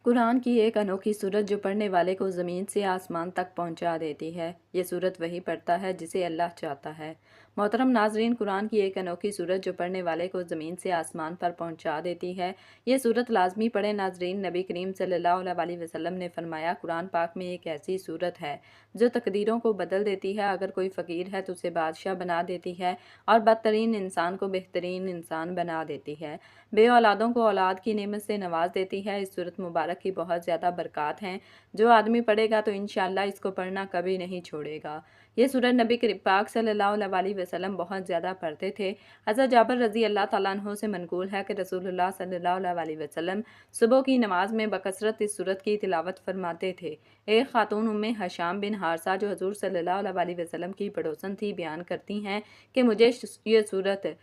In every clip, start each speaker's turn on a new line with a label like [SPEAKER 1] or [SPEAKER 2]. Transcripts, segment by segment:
[SPEAKER 1] कुरान की एक अनोखी सूरत जो पढ़ने वाले को ज़मीन से आसमान तक पहुंचा देती है। ये सूरत वही पढ़ता है जिसे अल्लाह चाहता है। मोहतरम नाजरीन, कुरान की एक अनोखी सूरत जो पढ़ने वाले को ज़मीन से आसमान पर पहुंचा देती है। ये सूरत लाजमी पढ़े नाजरीन। नबी करीम सल्लल्लाहु अलैहि वसल्लम ने फरमाया, कुरान पाक में एक ऐसी सूरत है जो तकदीरों को बदल देती है। अगर कोई फ़कीर है तो उसे बादशाह बना देती है और बदतरीन इंसान को बेहतरीन इंसान बना देती है। बे औलादों को औलाद की नेमत से नवाज देती है। इस सूरत मुबारक की बहुत ज़्यादा बरक़ात हैं। जो आदमी पढ़ेगा तो इंशाअल्लाह इसको पढ़ना कभी नहीं छोड़ेगा। ये सूरत नबी पाक सल्लल्लाहु अलैहि वसल्लम बहुत ज़्यादा पढ़ते थे। हज़रत जाबिर रज़ी अल्लाह तआला अन्हु से मनक़ूल है कि रसूलुल्लाह सल्लल्लाहु अलैहि वसल्लम सुबह की नमाज में बकसरत इस सूरत की तिलावत फरमाते थे। एक खातून उम्मे हशाम बिन हारसा जो हज़ूर सल्लल्लाहु अलैहि वसल्लम की पड़ोसन थी, बयान करती हैं कि मुझे ये सूरत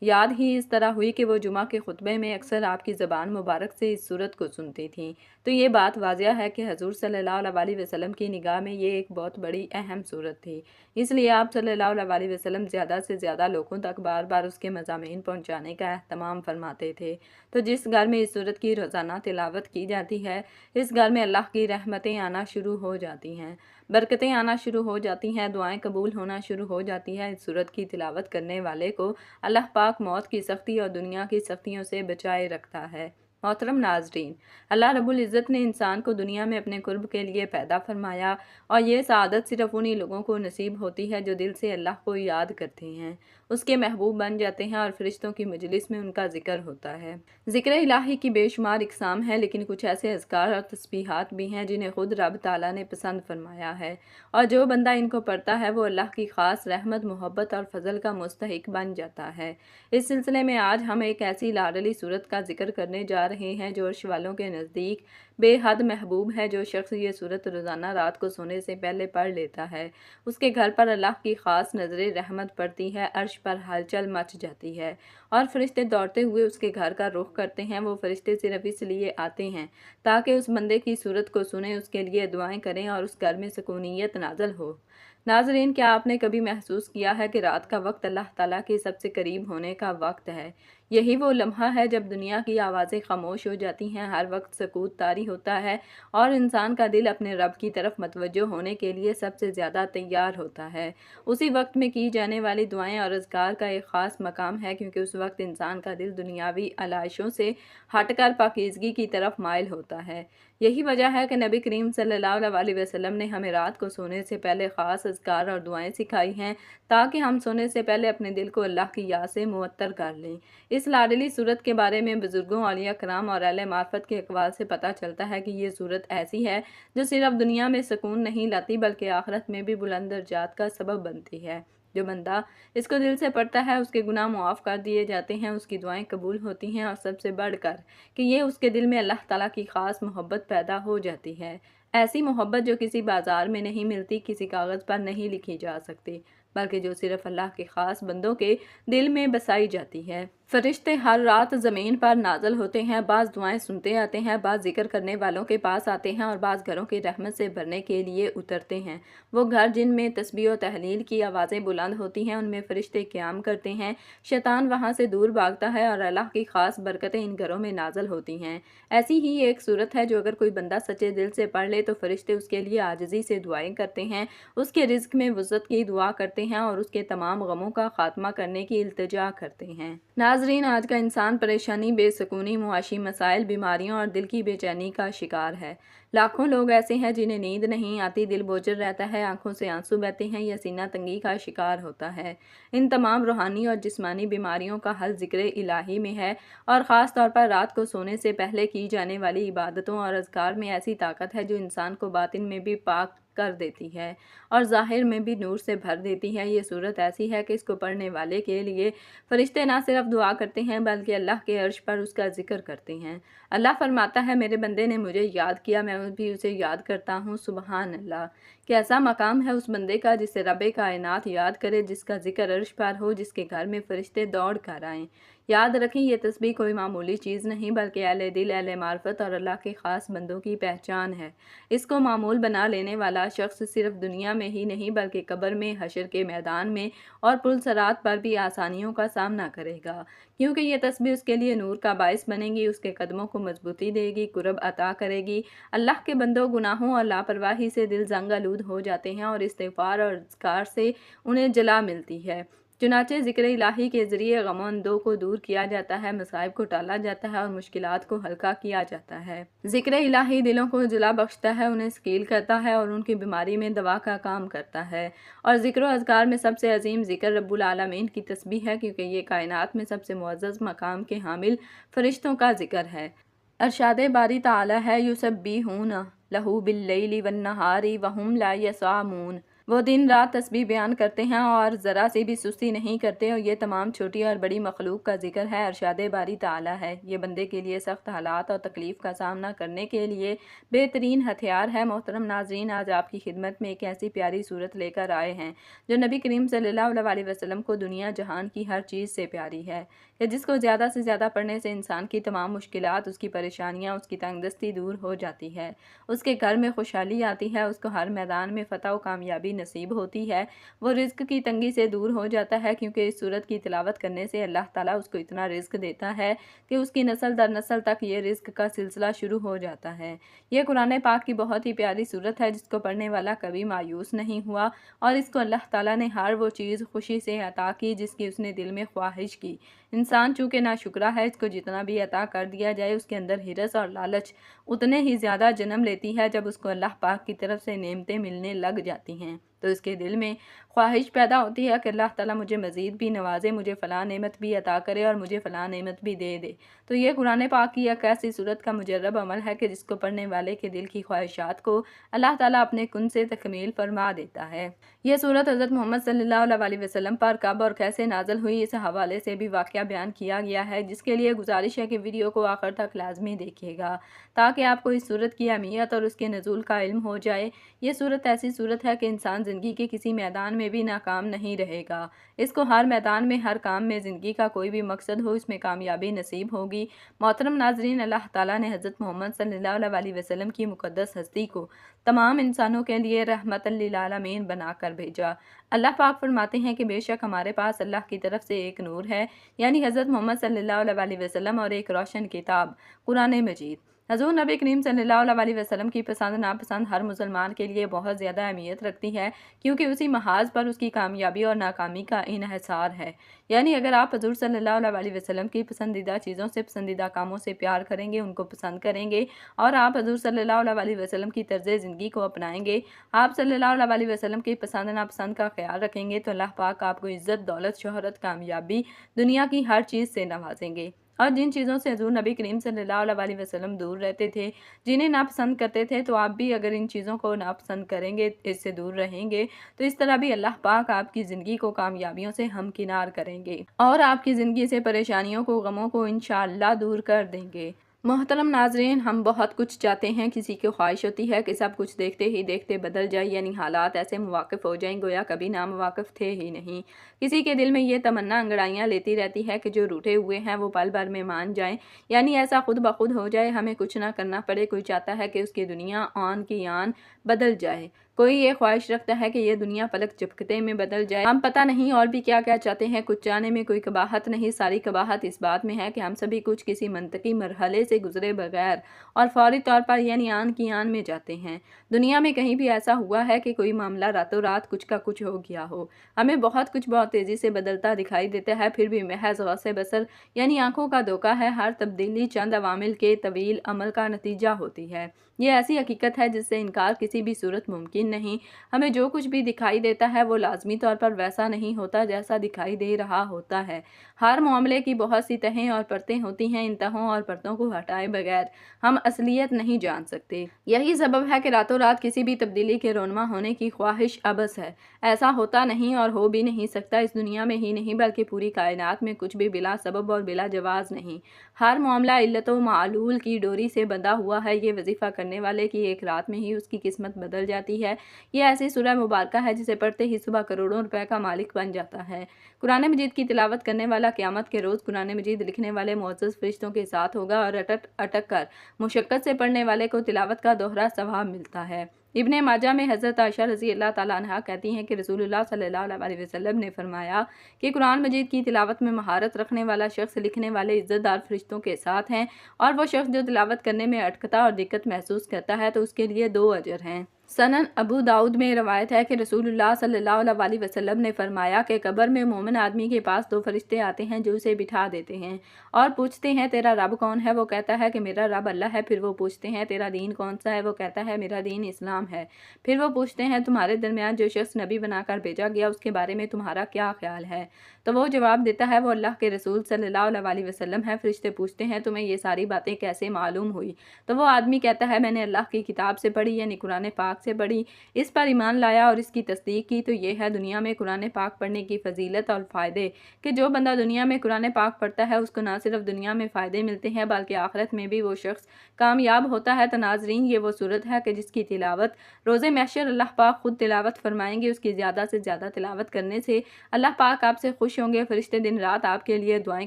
[SPEAKER 1] याद ही इस तरह हुई कि वो जुमा के खुतबे में अक्सर आपकी ज़बान मुबारक से इस सूरत को सुनती थीं। तो ये बात वाज़िया है कि हज़ूर सल्लल्लाहु अलैहि वसल्लम की निगाह में ये एक बहुत बड़ी अहम सूरत थी। इसलिए आप सल्लल्लाहु अलैहि वसल्लम ज़्यादा से ज़्यादा लोगों तक बार बार उसके मज़ामीन पहुँचाने का एहतमाम फरमाते थे। तो जिस घर में इस सूरत की रोज़ाना तिलावत की जाती है, इस घर में अल्लाह की रहमतें आना शुरू हो जाती हैं, बरकतें आना शुरू हो जाती हैं, दुआएं कबूल होना शुरू हो जाती हैं। इस सूरत की तिलावत करने वाले को अल्लाह पाक मौत की सख्ती और दुनिया की सख्तियों से बचाए रखता है। मोहतरम नाजरीन, अल्लाह रब्बुल इज़्ज़त ने इंसान को दुनिया में अपने कुर्ब के लिए पैदा फरमाया और ये सआदत सिर्फ उन्हीं लोगों को नसीब होती है जो दिल से अल्लाह को याद करते हैं, उसके महबूब बन जाते हैं और फरिश्तों की मजलिस में उनका जिक्र होता है। ज़िक्र इलाही की बेशुमार इक़साम है, लेकिन कुछ ऐसे अज़कार और तस्बीहात भी हैं जिन्हें खुद रब ताला ने पसंद फरमाया है, और जो बंदा इनको पढ़ता है वो अल्लाह की ख़ास रहमत, मोहब्बत और फजल का मुस्तहिक बन जाता है। इस सिलसिले में आज हम एक ऐसी लाडली सूरत का जिक्र करने जा रहे हैं जो अर्श वालों के नज़दीक बेहद महबूब है। जो शख्स ये सूरत रोज़ाना रात को सोने से पहले पढ़ लेता है, उसके घर पर अल्लाह की ख़ास नज़र रहमत पड़ती है, अर्श पर हलचल मच जाती है और फरिश्ते दौड़ते हुए उसके घर का रुख करते हैं। वो फरिश्ते सिर्फ इसलिए आते हैं ताकि उस बंदे की सूरत को सुने, उसके लिए दुआएं करें और उस घर में सुकूनियत नाज़िल हो। नाज़रीन, क्या आपने कभी महसूस किया है कि रात का वक्त अल्लाह ताला के सबसे करीब होने का वक्त है? यही वो लम्हा है जब दुनिया की आवाज़ें खामोश हो जाती हैं, हर वक्त सकूत तारी होता है और इंसान का दिल अपने रब की तरफ मतवज्जो होने के लिए सबसे ज़्यादा तैयार होता है। उसी वक्त में की जाने वाली दुआएं और अज़कार का एक ख़ास मकाम है, क्योंकि उस वक्त इंसान का दिल दुनियावी आलाइशों से हटकर पाकीज़गी की तरफ माइल होता है। यही वजह है कि नबी करीम सल्लल्लाहु अलैहि वसल्लम ने हमें रात को सोने से पहले ख़ास अज़कार और दुआएं सिखाई हैं, ताकि हम सोने से पहले अपने दिल को अल्लाह की याद से मुअत्तर कर लें। इस लाडली सूरत के बारे में बुजुर्गों, औलिया कराम और अहले मार्फत के अक़वाल से पता चलता है कि ये सूरत ऐसी है जो सिर्फ दुनिया में सुकून नहीं लाती बल्कि आखिरत में भी बुलंद दर्जात का सबब बनती है। जो बंदा इसको दिल से पढ़ता है उसके गुनाह मुआफ़ कर दिए जाते हैं, उसकी दुआएं कबूल होती हैं और सबसे बढ़कर कि ये उसके दिल में अल्लाह ताला की ख़ास मोहब्बत पैदा हो जाती है। ऐसी मोहब्बत जो किसी बाज़ार में नहीं मिलती, किसी कागज़ पर नहीं लिखी जा सकती, बल्कि जो सिर्फ अल्लाह के ख़ास बंदों के दिल में बसाई जाती है। फरिश्ते हर रात ज़मीन पर नाज़िल होते हैं, बाज़ दुआएं सुनते आते हैं, बाज़ जिक्र करने वालों के पास आते हैं और बाज़ घरों की रहमत से भरने के लिए उतरते हैं। वो घर जिनमें तस्बीह और तहलील की आवाज़ें बुलंद होती हैं, उनमें फरिश्ते क़याम करते हैं, शैतान वहाँ से दूर भागता है और अल्लाह की ख़ास बरकतें इन घरों में नाज़िल होती हैं। ऐसी ही एक सूरत है जो अगर कोई बंदा सच्चे दिल से पढ़ ले तो फरिश्ते उसके लिए आजिज़ी से दुआएं करते हैं, उसके रिज़्क़ में वुसअत की दुआ करते हैं और उसके तमाम गमों का खात्मा करने की इल्तिजा करते हैं। नाज़रीन, आज का इंसान परेशानी, बेसुकूनी, मुआशी मसाइल, बीमारियों और दिल की बेचैनी का शिकार है। लाखों लोग ऐसे हैं जिन्हें नींद नहीं आती, दिल बोझल रहता है, आंखों से आंसू बहते हैं या सीना तंगी का शिकार होता है। इन तमाम रूहानी और जिस्मानी बीमारियों का हल ज़िक्र इलाही में है और ख़ास तौर पर रात को सोने से पहले की जाने वाली इबादतों और अज़कार में ऐसी ताकत है जो इंसान को बातिन में भी पाक कर देती है और ज़ाहिर में भी नूर से भर देती है। ये सूरत ऐसी है कि इसको पढ़ने वाले के लिए फरिश्ते ना सिर्फ दुआ करते हैं बल्कि अल्लाह के अर्श पर उसका जिक्र करते हैं। अल्लाह फरमाता है, मेरे बंदे ने मुझे याद किया, मैं भी उसे याद करता हूँ। सुबहान अल्लाह। कैसा मकाम है उस बंदे का जिसे रब कायनात याद करे, जिसका जिक्र अर्श पर हो, जिसके घर में फरिश्ते दौड़ कर आएँ। याद रखें, ये तस्बीह कोई मामूली चीज़ नहीं बल्कि अहले दिल, अहले मार्फत और अल्लाह के ख़ास बंदों की पहचान है। इसको मामूल बना लेने वाला शख्स सिर्फ दुनिया में ही नहीं बल्कि कब्र में, हशर के मैदान में और पुल सरात पर भी आसानियों का सामना करेगा, क्योंकि ये तस्बीह उसके लिए नूर का बाइस बनेगी, उसके कदमों को मजबूती देगी, कुर्ब अता करेगी। अल्लाह के बंदों, गुनाहों और लापरवाही से दिल जंग आलूद हो जाते हैं और इस्तिग़फ़ार और अज़कार से उन्हें जला मिलती है। चुनाचे ज़िक्र इलाही के ज़रिए गमो अंदों को दूर किया जाता है, मसाइब को टाला जाता है और मुश्किलात को हल्का किया जाता है। ज़िक्र इलाही दिलों को जुला बख्शता है, उन्हें स्कील करता है और उनकी बीमारी में दवा का काम करता है। और ज़िक्र अज़कार में सबसे अजीम ज़िक्र रब्बुल आलमीन की तस्बीह है, क्योंकि ये कायनात में सबसे मुअज़्ज़ज़ मकाम के हामिल फ़रिश्तों का ज़िक्र है। अरशाद बारी ताला है, युसब्बिहूना लहू बिल्लैलि वन्नहारी वहुम ला यसामून। वो दिन रात तस्बीह बयान करते हैं और ज़रा सी भी सुस्ती नहीं करते, और ये तमाम छोटी और बड़ी मखलूक का जिक्र है। अरशाद बारी ताला है, ये बंदे के लिए सख्त हालात और तकलीफ़ का सामना करने के लिए बेहतरीन हथियार है। मोहतरम नाज़रीन, आज आपकी खिदमत में एक ऐसी प्यारी सूरत लेकर आए हैं जो नबी करीम सल्लल्लाहु अलैहि वसल्लम को दुनिया जहान की हर चीज़ से प्यारी है, कि जिसको ज़्यादा से ज़्यादा पढ़ने से इंसान की तमाम मुश्किलात, उसकी परेशानियाँ, उसकी तंगदस्ती दूर हो जाती है, उसके घर में खुशहाली आती है, उसको हर मैदान में फ़तह व कामयाबी नसीब होती है, वो रिज़्क की तंगी से दूर हो जाता है, क्योंकि इस सूरत की तिलावत करने से अल्लाह ताला उसको इतना रिज़्क देता है कि उसकी नस्ल दर नस्ल तक ये रिज़्क का सिलसिला शुरू हो जाता है। ये कुरान पाक की बहुत ही प्यारी सूरत है, जिसको पढ़ने वाला कभी मायूस नहीं हुआ, और इसको अल्लाह ताला ने हर वो चीज़ खुशी से अता की जिसकी उसने दिल में ख्वाहिश की। इंसान चूँकि नाशुक्रा है, इसको जितना भी अता कर दिया जाए उसके अंदर हिरस और लालच उतने ही ज़्यादा जन्म लेती है जब उसको अल्लाह पाक की तरफ से नेमतें मिलने लग जाती हैं, तो इसके दिल में ख्वाहिश पैदा होती है कि अल्लाह ताला मुझे मज़ीद भी नवाजे, मुझे फ़लाँ नेमत भी अता करे और मुझे फ़लाँ नेमत भी दे दे। तो ये कुरान पाक की एक ऐसी सूरत का मुजर्रब अमल है कि जिसको पढ़ने वाले के दिल की ख्वाहिशात को अल्लाह ताला अपने कुन से तकमील फरमा देता है। यह सूरत हज़रत मोहम्मद सल्लल्लाहु अलैहि वसल्लम पर कब और कैसे नाज़िल हुई, इस हवाले से भी वाक़या बयान किया गया है, जिसके लिए गुजारिश है कि वीडियो को आखिर तक लाजमी देखिएगा, ताकि आपको इस सूरत की अहमियत और उसके नज़ूल का इल्म हो जाए। ये सूरत ऐसी सूरत है कि इंसान ज़िंदगी के किसी मैदान में भी नाकाम नहीं रहेगा। इसको हर मैदान में, हर काम में, ज़िंदगी का कोई भी मकसद हो, इसमें कामयाबी नसीब होगी। मोहतरम नाज़रीन, अल्लाह ताला ने हज़रत मोहम्मद सल्लल्लाहु अलैहि वसल्लम की मुक़द्दस हस्ती को तमाम इंसानों के लिए रहमतन लिल आलमीन बनाकर भेजा। अल्लाह पाक फरमाते हैं कि बेशक हमारे पास अल्लाह की तरफ से एक नूर है, यानी हज़रत मोहम्मद सल्लल्लाहु अलैहि वसल्लम, और एक रोशन किताब कुरान मजीद। हज़ूर नबी करीम सल्लल्लाहु अलैहि वसल्लम की पसंद नापसंद हर मुसलमान के लिए बहुत ज़्यादा अहमियत रखती है, क्योंकि उसी महाज पर उसकी कामयाबी और नाकामी का इन्हिसार है। यानी अगर आप हज़ूर सल्लल्लाहु अलैहि वसल्लम की पसंदीदा चीज़ों से, पसंदीदा कामों से प्यार करेंगे, उनको पसंद करेंगे, और आप हज़ूर सल्लल्लाहु अलैहि वसल्लम की तर्ज़ ज़िंदगी को अपनाएंगे, आप सल्लल्लाहु अलैहि वसल्लम की पसंद नापसंद का ख्याल रखेंगे, तो अल्लाह पाक आपको इज़्ज़त, दौलत, शोहरत, कामयाबी, दुनिया की हर चीज़ से नवाजेंगे। और जिन चीज़ों से हज़ूर नबी करीम सल्लल्लाहु अलैहि वसल्लम दूर रहते थे, जिन्हें नापसंद करते थे, तो आप भी अगर इन चीज़ों को नापसंद करेंगे, इससे दूर रहेंगे, तो इस तरह भी अल्लाह पाक आपकी ज़िंदगी को कामयाबियों से हमकिनार करेंगे और आपकी ज़िंदगी से परेशानियों को, गमों को इंशाअल्लाह दूर कर देंगे। मोहतरम नाज़रीन, हम बहुत कुछ चाहते हैं, किसी की ख्वाहिश होती है कि सब कुछ देखते ही देखते बदल जाए, यानी हालात ऐसे मुवाक़िफ़ हो जाएं गोया कभी नामुवाक़िफ़ थे ही नहीं। किसी के दिल में ये तमन्ना अंगड़ाइयाँ लेती रहती है कि जो रूठे हुए हैं वो पल भर में मान जाएं, यानी ऐसा खुद ब खुद हो जाए, हमें कुछ ना करना पड़े। कोई चाहता है कि उसकी दुनिया आन की आन बदल जाए, कोई ये ख्वाहिश रखता है कि ये दुनिया पलक झपकते में बदल जाए। हम पता नहीं और भी क्या क्या चाहते हैं, कुछ चाहने में कोई कबाहत नहीं, सारी कबाहत इस बात में है कि हम सभी कुछ किसी मंतकी मरहले से गुजरे बगैर और फौरी तौर पर यानी आन की आन में जाते हैं। दुनिया में कहीं भी ऐसा हुआ है कि कोई मामला रातों रात कुछ का कुछ हो गया हो? हमें बहुत कुछ बहुत तेज़ी से बदलता दिखाई देता है, फिर भी महज गौसे बसर यानी आंखों का धोखा है। हर तब्दीली चंद अवामिल के तवील अमल का नतीजा होती है। ये ऐसी हकीकत है जिससे इनकार किसी भी सूरत मुमकिन नहीं। हमें जो कुछ भी दिखाई देता है वो लाजमी तौर पर वैसा नहीं होता जैसा दिखाई दे रहा होता है। हर मामले की बहुत सी तहें और परतें होती हैं, इन तहों और परतों को हटाए बगैर हम असलियत नहीं जान सकते। यही सबब है कि रातों रात किसी भी तब्दीली के रोनमा होने की ख्वाहिश अबस है। ऐसा होता नहीं और हो भी नहीं सकता। इस दुनिया में ही नहीं बल्कि पूरी कायनात में कुछ भी बिला सबब और बिला जवाज़ नहीं। हर मामला इल्लत व मालूल की डोरी से बंधा हुआ है। ये वजीफ़ा करने वाले की एक रात में ही उसकी किस्मत बदल जाती है। ये ऐसी सूरह मुबारक है जिसे पढ़ते ही सुबह करोड़ों रुपए का मालिक बन जाता है। कुरान मजीद की तिलावत करने वाला क़यामत के रोज़ कुरान मजीद लिखने वाले मुअज़्ज़ज़ फ़रिश्तों के साथ होगा और अटक अटक कर मुशक्क़त से पढ़ने वाले को तिलावत का दोहरा सवाब मिलता है। इब्ने माजा में हज़रत आयशा रज़ी अल्लाह ताला अन्हा कहती हैं कि रसूलुल्लाह सल्लल्लाहु अलैहि वसल्लम ने फरमाया कि कुरान मजीद की तिलावत में महारत रखने वाला शख्स लिखने वाले इज़्ज़तदार फरिश्तों के साथ हैं, और वो शख्स जो तिलावत करने में अटकता और दिक्कत महसूस करता है तो उसके लिए 2 अजर हैं। सनन अबू दाऊद में रवायत है कि रसूलुल्लाह सल्लल्लाहु अलैहि वसल्लम ने फरमाया कि कब्र में मोमिन आदमी के पास 2 फरिश्ते आते हैं जो उसे बिठा देते हैं और पूछते हैं तेरा रब कौन है? वो कहता है कि मेरा रब अल्लाह है। फिर वो पूछते हैं तेरा दीन कौन सा है? वो कहता है मेरा दीन इस्लाम है। फिर वो पूछते हैं तुम्हारे दरमियान जो शख्स नबी बनाकर भेजा गया उसके बारे में तुम्हारा क्या ख्याल है? तो वो जवाब देता है वो अल्लाह के रसूल सल्लल्लाहु अलैहि वसल्लम है। फरिश्ते पूछते हैं तुम्हें ये सारी बातें कैसे मालूम हुई? तो वो आदमी कहता है मैंने अल्लाह की किताब से पढ़ी, यानी कुरान पाक से पढ़ी, इस पर ईमान लाया और इसकी तस्दीक की। तो ये है दुनिया में कुरान पाक पढ़ने की फजीलत और फ़ायदे कि जो बंदा दुनिया में कुरान पाक पढ़ता है उसको ना सिर्फ दुनिया में फ़ायदे मिलते हैं बल्कि आखिरत में भी वो शख्स कामयाब होता है। तो नाज़रीन, ये वो सूरत है कि जिसकी तिलावत रोज़े महशर अल्लाह पाक खुद तिलावत फरमाएंगे। उसकी ज़्यादा से ज़्यादा तिलावत करने से अल्लाह पाक आपसे खुश होंगे। फरिश्ते दिन रात आपके लिए दुआएं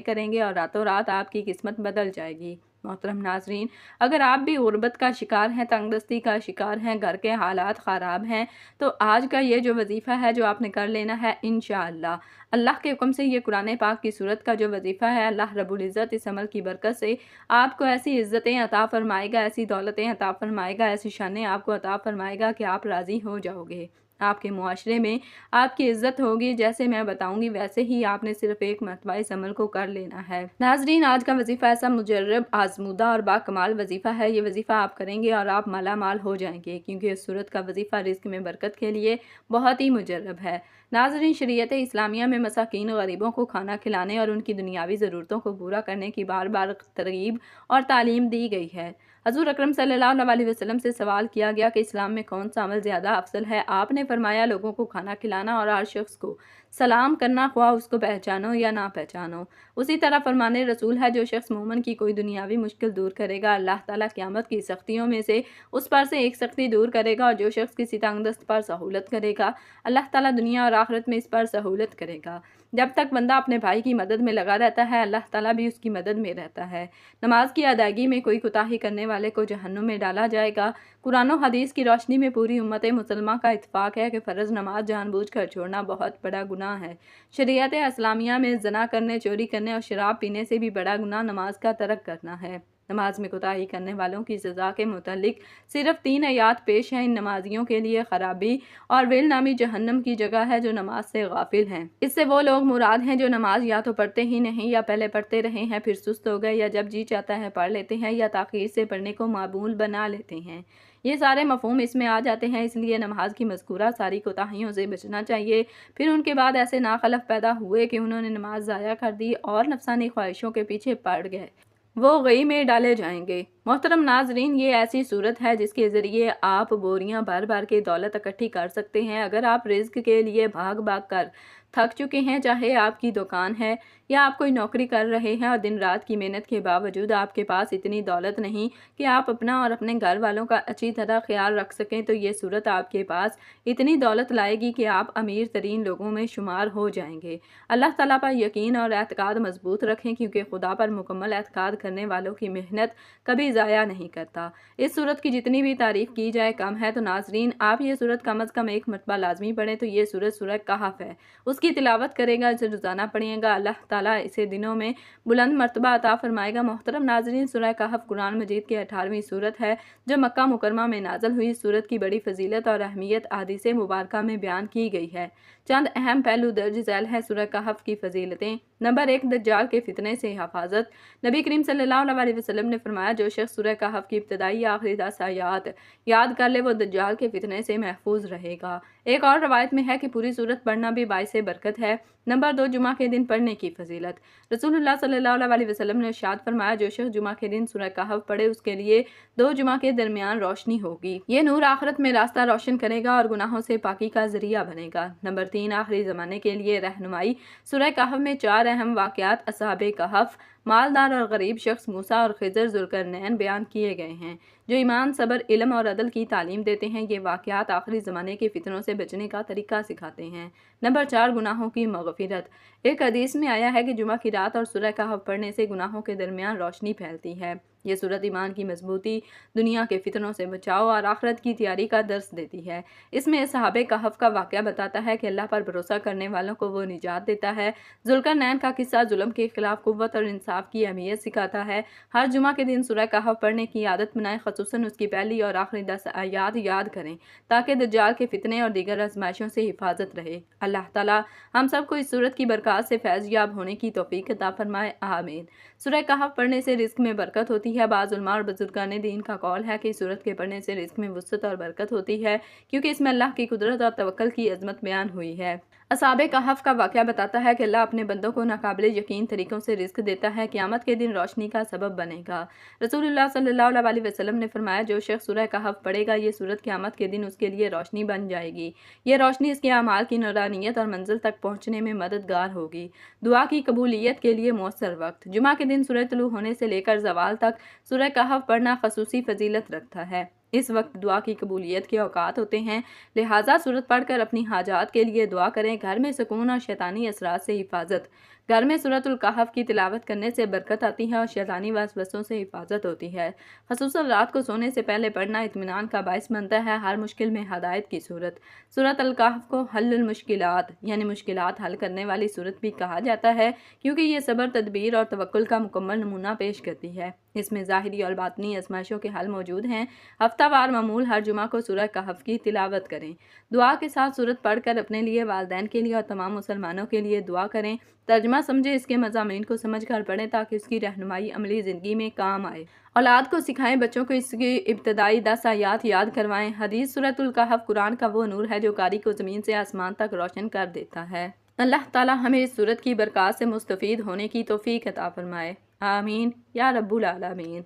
[SPEAKER 1] करेंगे और रातों रात आपकी किस्मत बदल जाएगी। मोहतरम नाजरीन, अगर आप भी गुर्बत का शिकार हैं, तंगदस्ती का शिकार हैं, घर के हालात ख़राब हैं, तो आज का ये जो वजीफ़ा है जो आपने कर लेना है इंशाअल्लाह, अल्लाह के हुक्म से ये कुरान पाक की सूरत का जो वजीफ़ा है, अल्लाह रब्बुल इज़्ज़त इस अमल की बरकत से आपको ऐसी इज़्ज़तें अता फ़रमाएगा, ऐसी दौलतें अता फ़रमाएगा, ऐसी शानें आपको अता फ़रमाएगा कि आप राज़ी हो जाओगे। आपके मुआशरे में आपकी इज़्ज़त होगी। जैसे मैं बताऊंगी वैसे ही आपने सिर्फ एक मरतबा इस अमल को कर लेना है। नाजरीन, आज का वजीफ़ा ऐसा मुजर्रब, आजमूदा और बाकमाल वजीफ़ा है। ये वजीफ़ा आप करेंगे और आप माला माल हो जाएंगे, क्योंकि इस सूरत का वजीफ़ा रिज़्क में बरकत के लिए बहुत ही मुजर्रब है। नाजरीन, शरीयत इस्लामिया में मसाकीन गरीबों को खाना खिलाने और उनकी दुनियावी ज़रूरतों को पूरा करने की बार बार तरगीब और तालीम दी गई है। हज़ूर अकरम सल्लल्लाहु अलैहि वसल्लम से सवाल किया गया कि इस्लाम में कौन सा अमल ज़्यादा अफजल है। आपने फरमाया लोगों को खाना खिलाना और हर शख्स को सलाम करना, ख्वाह उसको पहचानो या ना पहचानो। उसी तरह फरमाने रसूल है जो शख्स मोमन की कोई दुनियावी मुश्किल दूर करेगा, अल्लाह ताला क़यामत की सख्तियों में से उस पर से एक सख्ती दूर करेगा, और जो शख्स किसी तंगदस्त पर सहूलत करेगा, अल्लाह ताला दुनिया और आखिरत में इस पर सहूलत करेगा। जब तक बंदा अपने भाई की मदद में लगा रहता है, अल्लाह ताला भी उसकी मदद में रहता है। नमाज की अदायगी में कोई कोताही करने वाले को जहन्नुम में डाला जाएगा। कुरान और हदीस की रोशनी में पूरी उम्मत मुसलमान का इत्फाक है कि फ़र्ज़ नमाज जानबूझकर छोड़ना बहुत बड़ा गुनाह है। शरीयत इस्लामिया में ज़ना करने, चोरी करने और शराब पीने से भी बड़ा गुनाह नमाज का तर्क करना है। नमाज में कोताही करने वालों की सज़ा के मुतालिक सिर्फ 3 आयात पेश हैं। इन नमाजियों के लिए खराबी और वेल नामी जहन्नम की जगह है जो नमाज से गाफिल हैं। इससे वो लोग मुराद हैं जो नमाज या तो पढ़ते ही नहीं, या पहले पढ़ते रहे हैं फिर सुस्त हो गए, या जब जी चाहता है पढ़ लेते हैं, या ताख़ीर से पढ़ने को मामूल बना लेते हैं। ये सारे मफ़हूम इसमें आ जाते हैं। इसलिए नमाज की मज़कूरा सारी कोताहियों से बचना चाहिए। फिर उनके बाद ऐसे नाखलफ पैदा हुए कि उन्होंने नमाज ज़ाया कर दी और नफसानी ख्वाहिशों के पीछे पड़ गए, वो गई में डाले जाएंगे। मोहतरम नाजरीन, ये ऐसी सूरत है जिसके ज़रिए आप बोरियां भर भर के दौलत इकट्ठी कर सकते हैं। अगर आप रिज़्क के लिए भाग भाग कर थक चुके हैं, चाहे आपकी दुकान है या आप कोई नौकरी कर रहे हैं और दिन रात की मेहनत के बावजूद आपके पास इतनी दौलत नहीं कि आप अपना और अपने घर वालों का अच्छी तरह ख्याल रख सकें, तो ये सूरत आपके पास इतनी दौलत लाएगी कि आप अमीर तरीन लोगों में शुमार हो जाएंगे। अल्लाह ताला पर यकीन और एतकाद मजबूत रखें, क्योंकि खुदा पर मुकम्मल एतकाद करने वालों की मेहनत कभी ज़ाया नहीं करता। इस सूरत की जितनी भी तारीफ़ की जाए कम है। तो नाजरीन, आप ये सूरत कम अज़ कम एक मरतबा लाजमी पढ़ें। तो ये सूरत सूरह कहफ है, उसकी तिलावत करेगा, इसे रोज़ाना पढ़िएगा, अल्लाह ताला इसे दिनों में बुलंद मर्तबा अता फरमाएगा। मोहतरम नाजरीन, सूरह कहफ कुरान मजीद की 18वीं सूरत है जो मक्का मुकरमा में नाज़िल हुई। सूरत की बड़ी फजीलत और अहमियत अहादीस मुबारका में बयान की गई है। चंद अहम पहलू दर्ज झैल है सूरह कहफ की फजीलतें। नंबर 1, दज्जाल के फितने से हिफाजत। नबी करीम सल्लल्लाहु अलैहि वसल्लम ने फरमाया जो शख्स सूरह कहफ की इब्तदाई या आखिरी 10 आयात याद कर ले वो दज्जाल के फितने से महफूज रहेगा। एक और रवायत में है कि पूरी सूरत पढ़ना भी बाइसे बरकत है। नंबर 2, जुमा के दिन पढ़ने की फजीलत। रसूलुल्लाह सल्लल्लाहु अलैहि वसल्लम ने इरशाद फरमाया जो शख्स जुमा के दिन सूरह कहफ पढ़े उसके लिए 2 जुमा के दरमियान रोशनी होगी। ये नूर आखिरत में रास्ता रोशन करेगा और गुनाहों से पाकी का जरिया बनेगा। नंबर 3, आखिरी ज़माने के लिए रहनुमाई। सूरह कहफ में 4 अहम वाक़यात असहाबे कहफ, मालदार और गरीब शख्स मूसा और खिज़र ज़ुल्करनैन बयान किए गए हैं जो ईमान, सब्र, इल्म और अदल की तालीम देते हैं। ये वाक़यात आखिरी ज़माने के फितनों से बचने का तरीका सिखाते हैं। नंबर 4, गुनाहों की मग़फ़िरत। एक हदीस में आया है कि जुमा की रात और सूरह कहफ पढ़ने से गुनाहों के दरमियान रोशनी फैलती है। یہ صورت ایمان کی مضبوطی، دنیا کے فتنوں سے بچاؤ اور آخرت کی تیاری کا درس دیتی ہے۔ اس میں اصحاب کہف کا واقعہ بتاتا ہے کہ اللہ پر بھروسہ کرنے والوں کو وہ نجات دیتا ہے۔ ذوالقرنین کا قصہ ظلم کے خلاف قوت اور انصاف کی اہمیت سکھاتا ہے۔ ہر جمعہ کے دن سورہ کہف پڑھنے کی عادت بنائیں، خصوصاً اس کی پہلی اور آخری 10 آیات یاد کریں تاکہ دجال کے فتنے اور دیگر آزمائشوں سے حفاظت رہے۔ اللہ تعالیٰ ہم سب کو اس سورت کی برکات سے فیض یاب ہونے کی توفیق عطا فرمائے، آمین۔ سورہ کہف پڑھنے سے رزق میں برکت ہوتی ہے۔ بعض علماء اور بزرگان دین کا قول ہے کہ اس سورت کے پڑھنے سے رزق میں وسعت اور برکت ہوتی ہے، کیونکہ اس میں اللہ کی قدرت اور توکل کی عظمت بیان ہوئی ہے۔ اصحاب کہف کا واقعہ بتاتا ہے کہ اللہ اپنے بندوں کو ناقابل یقین طریقوں سے رزق دیتا ہے، قیامت کے دن روشنی کا سبب بنے گا۔ رسول اللہ صلی اللہ علیہ وسلم نے فرمایا، جو شخص سورہ کہف پڑھے گا یہ سورت قیامت کے دن اس کے لیے روشنی بن جائے گی۔ یہ روشنی اس کے اعمال کی نورانیت اور منزل تک پہنچنے میں مددگار ہوگی۔ دعا کی قبولیت کے لیے مؤثر وقت: جمعہ کے دن سورج طلوع ہونے سے لے کر زوال تک سورہ کہف پڑھنا خصوصی فضیلت رکھتا ہے۔ اس وقت دعا کی قبولیت کے اوقات ہوتے ہیں، لہٰذا سورت پڑھ کر اپنی حاجات کے لیے دعا کریں۔ گھر میں سکون اور شیطانی اثرات سے حفاظت: گھر میں سورۃ الکہف کی تلاوت کرنے سے برکت آتی ہے اور شیطانی وسوسوں سے حفاظت ہوتی ہے۔ خصوصاً رات کو سونے سے پہلے پڑھنا اطمینان کا باعث بنتا ہے۔ ہر مشکل میں ہدایت کی صورت: سورۃ الکہف کو حل المشکلات یعنی مشکلات حل کرنے والی صورت بھی کہا جاتا ہے، کیونکہ یہ صبر، تدبیر اور توکل کا مکمل نمونہ پیش کرتی ہے۔ اس میں ظاہری اور باطنی آزمائشوں کے حل موجود ہیں۔ ہفتہ وار معمول ہر جمعہ کو سورہ کہف کی تلاوت کریں۔ دعا کے ساتھ سورت پڑھ کر اپنے لیے، والدین کے لیے اور تمام مسلمانوں کے لیے دعا کریں۔ ترجمہ سمجھیں، اس کے مضامین کو سمجھ کر پڑھیں تاکہ اس کی رہنمائی عملی زندگی میں کام آئے۔ اولاد کو سکھائیں، بچوں کو اس کی ابتدائی 10 آیات یاد کروائیں۔ حدیث: سورۃ الکہف قرآن کا وہ نور ہے جو قاری کو زمین سے آسمان تک روشن کر دیتا ہے۔ اللہ تعالیٰ ہمیں اس سورت کی برکات سے مستفید ہونے کی توفیق عطا فرمائے، آمین یا رب العالمین۔